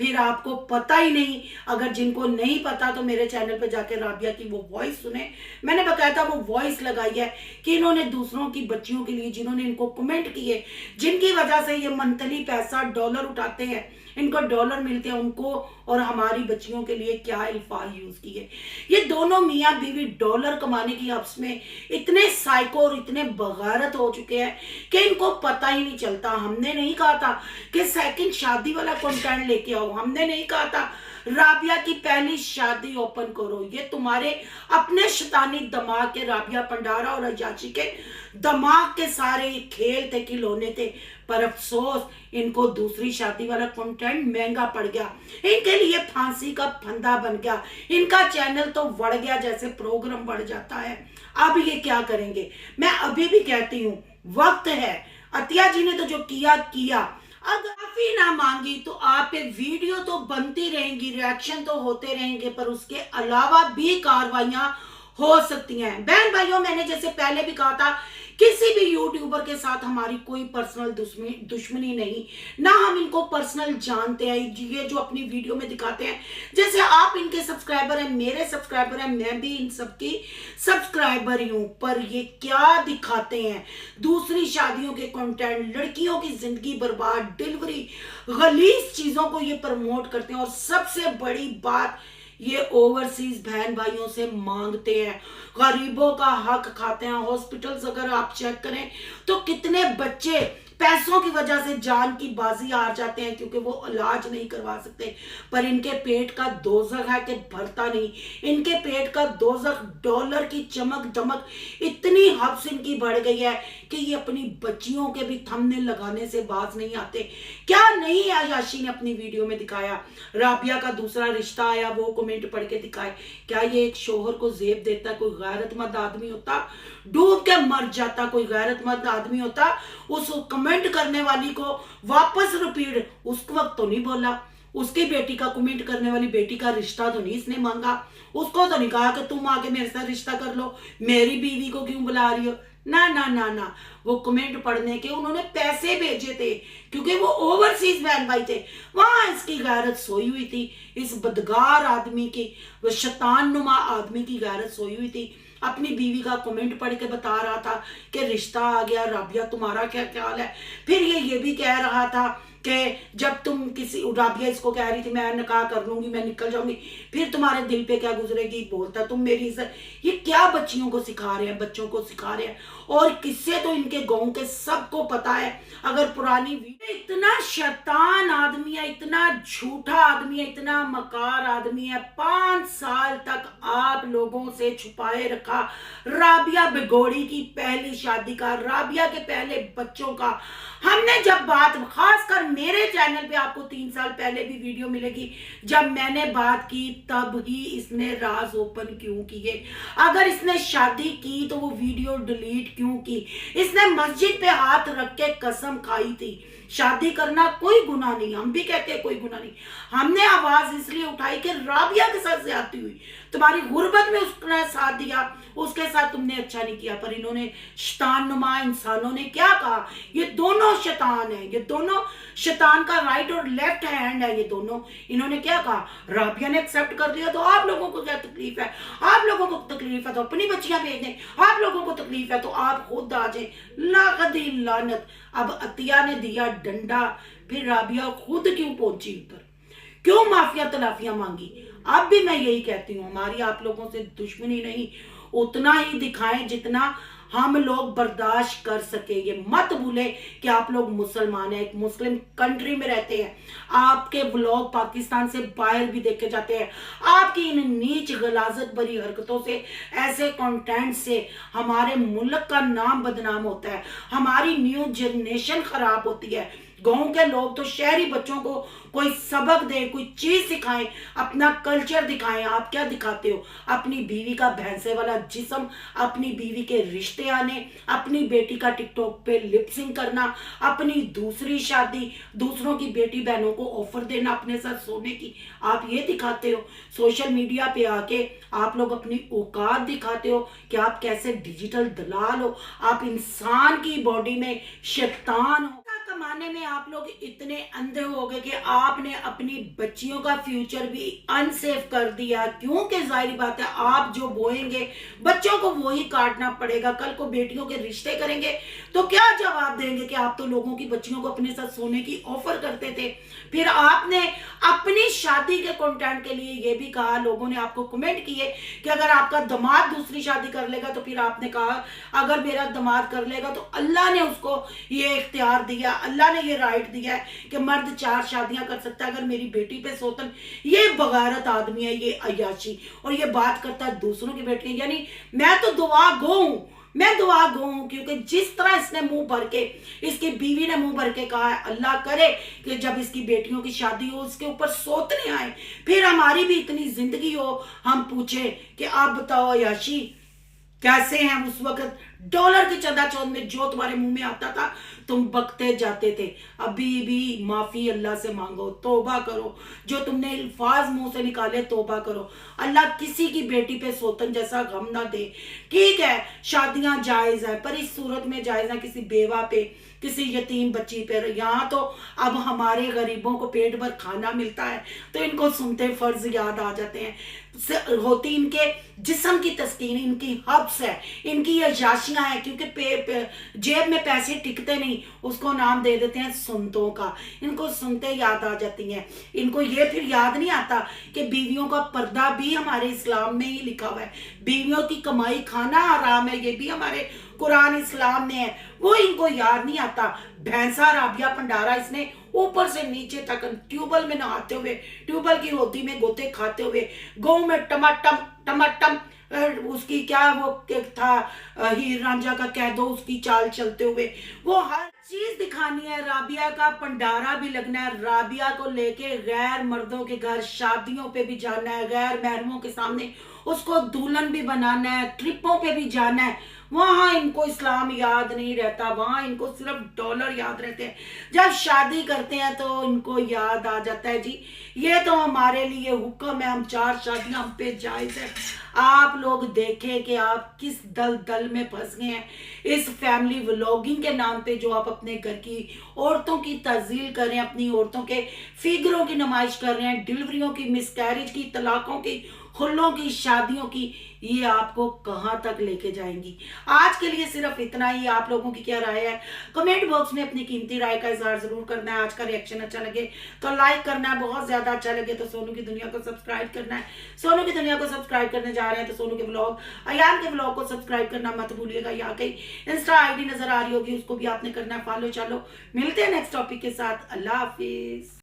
پھر آپ کو پتہ ہی نہیں. اگر جن کو نہیں پتا تو میرے چینل پہ جا کے رابعہ کی وہ وائس سنیں. میں نے باقاعدہ وہ وائس لگائی ہے کہ انہوں نے دوسروں کی بچیوں کے لیے جنہوں نے ان کو کمنٹ کیے، جن کی وجہ سے یہ منتھلی پیسہ ڈالر اٹھاتے ہیں، ان کو ڈالر ملتے ہیں، ان کو اور ہماری بچیوں کے لیے کیا الفاظ یوز کیے. یہ دونوں میاں بیوی ڈالر کمانے کی حبس میں اتنے سائیکو اور اتنے بغیرت ہو چکے ہیں کہ ان کو پتہ ہی نہیں چلتا. ہم نے نہیں کہا تھا کہ سیکنڈ شادی والا کنٹینٹ لے کے آؤ، ہم نے نہیں کہا تھا رابعہ کی پہلی شادی اوپن کرو. یہ تمہارے اپنے شیطانی دماغ کے، رابعہ پنڈارا اور عیاشی کے دماغ کے سارے کھیل تھے، کھلونے تھے. پر افسوس ان کو دوسری شادی والا کنٹینٹ مہنگا پڑ گیا، ان کے لیے پھانسی کا پھندا بن گیا. ان کا چینل تو بڑھ گیا جیسے پروگرام بڑھ جاتا ہے. اب یہ کیا کریں گے؟ میں ابھی بھی کہتی ہوں وقت ہے. عطیہ جی نے تو جو کیا اگر معافی نہ مانگی تو آپ پہ ویڈیو تو بنتی رہیں گی، ریاکشن تو ہوتے رہیں گے، پر اس کے علاوہ بھی کاروائیاں ہو سکتی ہیں. بہن بھائیوں، میں نے جیسے پہلے بھی کہا تھا کسی بھی یوٹیوبر کے ساتھ ہماری کوئی پرسنل دشمنی نہیں، نہ ہم ان کو پرسنل جانتے ہیں. یہ جو اپنی ویڈیو میں دکھاتے ہیں، جیسے آپ ان کے سبسکرائبر ہیں، میرے سبسکرائبر ہیں، میں بھی ان سب کی سبسکرائبر ہی ہوں. پر یہ کیا دکھاتے ہیں؟ دوسری شادیوں کے کنٹینٹ، لڑکیوں کی زندگی برباد، ڈیلیوری، غلیظ چیزوں کو یہ پروموٹ کرتے ہیں. اور سب سے بڑی بات، یہ اوورسیز بہن بھائیوں سے مانگتے ہیں، غریبوں کا حق کھاتے ہیں. ہاسپٹلز اگر آپ چیک کریں تو کتنے بچے پیسوں کی وجہ سے جان کی بازی ہار جاتے ہیں کیونکہ وہ علاج نہیں کروا سکتے. پر ان کے پیٹ کا دوزخ ہے کہ بھرتا نہیں. ان کے پیٹ کا دوزخ ڈالر کی چمک دمک اتنی حبس ان کی بڑھ گئی ہے کہ یہ اپنی بچیوں کے بھی تھمبنیل لگانے سے باز نہیں آتے. کیا نہیں عیاشی نے اپنی ویڈیو میں دکھایا؟ رابعہ کا دوسرا رشتہ آیا، وہ کمنٹ پڑھ کے دکھائے. کیا یہ ایک شوہر کو زیب دیتا؟ کوئی غیرت مند آدمی ہوتا ڈوب کے مر جاتا. کوئی غیرت مند آدمی ہوتا اس کمنٹ کرنے والی کو واپس ریپیٹ اس وقت تو نہیں بولا. اس کی بیٹی کا کمنٹ کرنے والی بیٹی کا رشتہ تو نہیں اس نے مانگا. اس کو تو نہیں کہا کہ تم آ کے میرے ساتھ رشتہ کر لو، میری بیوی کو کیوں بلا رہی ہو. نہ وہ کمنٹ پڑھنے کے انہوں نے پیسے بھیجے تھے کیونکہ وہ اوورسیز بہن بھائی تھے. وہاں اس کی غیرت سوئی ہوئی تھی، اس بدگار آدمی کی، وہ شیطان نما آدمی کی غیرت سوئی ہوئی تھی. اپنی بیوی کا کمنٹ پڑھ کے بتا رہا تھا کہ رشتہ آ گیا. رابعہ تمہارا کیا خیال ہے؟ پھر یہ بھی کہہ رہا تھا کہ جب تم کسی، رابعہ اس کو کہہ رہی تھی میں نکاح کر لوں گی، میں نکل جاؤں گی، پھر تمہارے دل پہ کیا گزرے گی؟ بولتا تم میری عزت. یہ کیا بچیوں کو سکھا رہے ہیں، بچوں کو سکھا رہے ہیں. اور قصے تو ان کے گاؤں کے سب کو پتا ہے. اگر پرانی ویڈیو، اتنا شیطان آدمی ہے، اتنا جھوٹا آدمی ہے، اتنا مکار آدمی ہے. 5 سال تک آپ لوگوں سے چھپائے رکھا رابعہ بگوڑی کی پہلی شادی کا، رابعہ کے پہلے بچوں کا. ہم نے جب بات، خاص کر میرے چینل پہ آپ کو 3 سال پہلے بھی ویڈیو ملے گی، جب میں نے بات کی تب ہی اس نے راز اوپن کیوں کیے. اگر اس نے شادی کی تو وہ ویڈیو ڈیلیٹ کیوں کی؟ اس نے مسجد پہ ہاتھ رکھ کے قسم کھائی تھی. شادی کرنا کوئی گناہ نہیں، ہم بھی کہتے ہیں کوئی گناہ نہیں. ہم نے آواز اس لیے اٹھائی کہ رابعہ کے ساتھ زیادتی ہوئی، تمہاری غربت میں اس نے ساتھ دیا، اس کے ساتھ تم نے اچھا نہیں کیا. پر انہوں نے شیطان نما انسانوں نے کیا کہا؟ یہ دونوں شیطان ہیں، یہ دونوں شیطان کا رائٹ اور لیفٹ ہینڈ ہے. یہ دونوں، انہوں نے کیا کہا؟ رابعہ نے ایکسپٹ کر لیا تو آپ لوگوں کو کیا تکلیف ہے؟ آپ لوگوں کو تکلیف ہے تو اپنی بچیاں بھیج دیں. آپ لوگوں کو تکلیف ہے تو آپ خود آ جائیں. لاغدی لعنت. اب عطیہ نے دیا ڈنڈا، پھر رابعہ خود کیوں پہنچی ادھر؟ کیوں معافیا تلافیاں مانگی؟ اب بھی میں یہی کہتی ہوں، ہماری آپ لوگوں سے دشمنی نہیں، اتنا ہی دکھائیں جتنا ہم لوگ برداشت کر سکے. یہ مت بھولے کہ آپ لوگ مسلمان ہیں، ایک مسلم کنٹری میں رہتے ہیں. آپ کے ولاگ پاکستان سے باہر بھی دیکھے جاتے ہیں. آپ کی ان نیچ غلاظت بری حرکتوں سے، ایسے کنٹینٹ سے ہمارے ملک کا نام بدنام ہوتا ہے، ہماری نیو جنریشن خراب ہوتی ہے. گاؤں کے لوگ تو شہری بچوں کو کوئی سبق دیں، کوئی چیز سکھائیں، اپنا کلچر دکھائیں. آپ کیا دکھاتے ہو؟ اپنی بیوی کا بھینسے والا جسم، اپنی بیوی کے رشتے آنے، اپنی بیٹی کا ٹک ٹاک پہ لپ سنگ کرنا، اپنی دوسری شادی، دوسروں کی بیٹی بہنوں کو آفر دینا اپنے ساتھ سونے کی. آپ یہ دکھاتے ہو. سوشل میڈیا پہ آ کے آپ لوگ اپنی اوقات دکھاتے ہو کہ آپ کیسے ڈیجیٹل دلال ہو. آپ انسان کی باڈی میں شیطان ہو. زمانے میں آپ لوگ اتنے اندھے ہو گئے کہ آپ نے اپنی بچیوں کا فیوچر بھی انسیف کر دیا، کیونکہ ظاہری بات ہے آپ جو بوئیں گے بچوں کو وہی کاٹنا پڑے گا۔ کل کو بیٹیوں کے رشتے کریں گے تو کیا جواب دیں گے کہ آپ تو لوگوں کی بچیوں کو اپنے ساتھ سونے کی آفر کرتے تھے۔ پھر آپ نے اپنی شادی کے کنٹینٹ کے لیے یہ بھی کہا، لوگوں نے آپ کو کمنٹ کیے کہ اگر آپ کا دماد دوسری شادی کر لے گا، تو پھر آپ نے کہا اگر میرا دماد کر لے گا تو اللہ نے اس کو یہ اختیار دیا، اللہ نے یہ رائٹ دیا ہے کہ مرد 4 شادیاں کر سکتا ہے۔ اگر میری بیٹی پہ سوتن، یہ بغیرت آدمی ہے، یہ عیاشی، اور یہ بات کرتا ہے دوسروں کی بیٹیاں۔ یعنی میں تو دعا گو ہوں، میں دعا گو ہوں، کیونکہ جس طرح اس نے منہ بھر کے، اس کی بیوی نے منہ بھر کے کہا ہے، اللہ کرے کہ جب اس کی بیٹیوں کی شادی ہو اس کے اوپر سوتنے آئے، پھر ہماری بھی اتنی زندگی ہو، ہم پوچھیں کہ آپ بتاؤ عیاشی کیسے ہیں؟ اس وقت ڈالر کی چندہ چوند میں جو تمہارے منہ میں آتا تھا تم بکتے جاتے تھے۔ ابھی بھی معافی اللہ سے مانگو، توبہ کرو، جو تم نے الفاظ منہ سے نکالے توبہ کرو۔ اللہ کسی کی بیٹی پہ سوتن جیسا غم نہ دے۔ ٹھیک ہے شادیاں جائز ہیں، پر اس صورت میں جائز ہیں کسی بیوہ پہ، کسی یتیم بچی پہ۔ یہاں تو اب ہمارے غریبوں کو پیٹ بھر کھانا ملتا ہے تو ان کو سنتے فرض یاد آ جاتے ہیں۔ ہوتی ان کے جسم کی تسکین، ان کی حبس ہے، ان کی عیاشیاں ہیں، کیونکہ جیب میں پیسے ٹکتے نہیں، اس کو نام دے دیتے ہیں سنتوں کا۔ ان کو سنتے یاد آ جاتی ہیں۔ ان کو یہ پھر یاد نہیں آتا کہ بیویوں کا پردہ بھی ہمارے اسلام میں ہی لکھا ہوا ہے، بیویوں کی کمائی کھانا حرام ہے، یہ بھی ہمارے قرآن اسلام میں ہے۔ وہ ان کو یاد نہیں آتا۔ بھینسا رابعہ پنڈارا اس نے اوپر سے نیچے تک ٹیوبل میں نہاتے ہوئے، ٹیوبل کی ہوتی میں گوتے کھاتے ہوئے، گاؤں میں ٹماٹم ٹماٹم، اس کی کیا وہ تھا ہیر رانجھا کا کہہ دو، اس کی چال چلتے ہوئے، وہ ہر چیز دکھانی ہے۔ رابعہ کا پنڈارا بھی لگنا ہے، رابعہ کو لے کے غیر مردوں کے گھر شادیوں پہ بھی جانا ہے، غیر محرموں کے سامنے اس کو دلہن بھی بنانا ہے، ٹرپوں پہ بھی جانا ہے۔ وہاں ان کو اسلام یاد نہیں رہتا، وہاں ان کو صرف ڈالر یاد رہتے ہیں۔ جب شادی کرتے ہیں تو ان کو یاد آ جاتا ہے جی یہ تو ہمارے لیے حکم ہے، ہم 4 شادیاں ہم پہ جائز ہے۔ آپ لوگ دیکھیں کہ آپ کس دل میں پھنس گئے ہیں اس فیملی ولاگنگ کے نام پہ، جو آپ اپنے گھر کی عورتوں کی تذلیل کر رہے ہیں، اپنی عورتوں کے فیگروں کی نمائش کر رہے ہیں، ڈیلیوریوں کی، مس کیریج کی، طلاقوں کی، خلوں کی، شادیوں کی۔ یہ آپ کو کہاں تک لے کے جائیں گی؟ آج کے لیے صرف اتنا ہی۔ آپ لوگوں کی کیا رائے ہے؟ کمنٹ باکس میں اپنی قیمتی رائے کا اظہار ضرور کرنا ہے۔ آج کا ریئیکشن اچھا لگے تو لائک کرنا ہے، بہت زیادہ اچھا لگے تو سونو کی دنیا کو سبسکرائب کرنا ہے۔ سونو کی دنیا کو سبسکرائب کرنے جا رہے ہیں تو سونو کے بلاگ، ایان کے بلاگ کو سبسکرائب کرنا مت بھولیے گا۔ یا کہیں انسٹا آئی ڈی نظر آ رہی ہوگی، اس کو بھی آپ نے کرنا ہے فالو۔ چلو ملتے ہیں نیکسٹ ٹاپک کے ساتھ، اللہ حافظ۔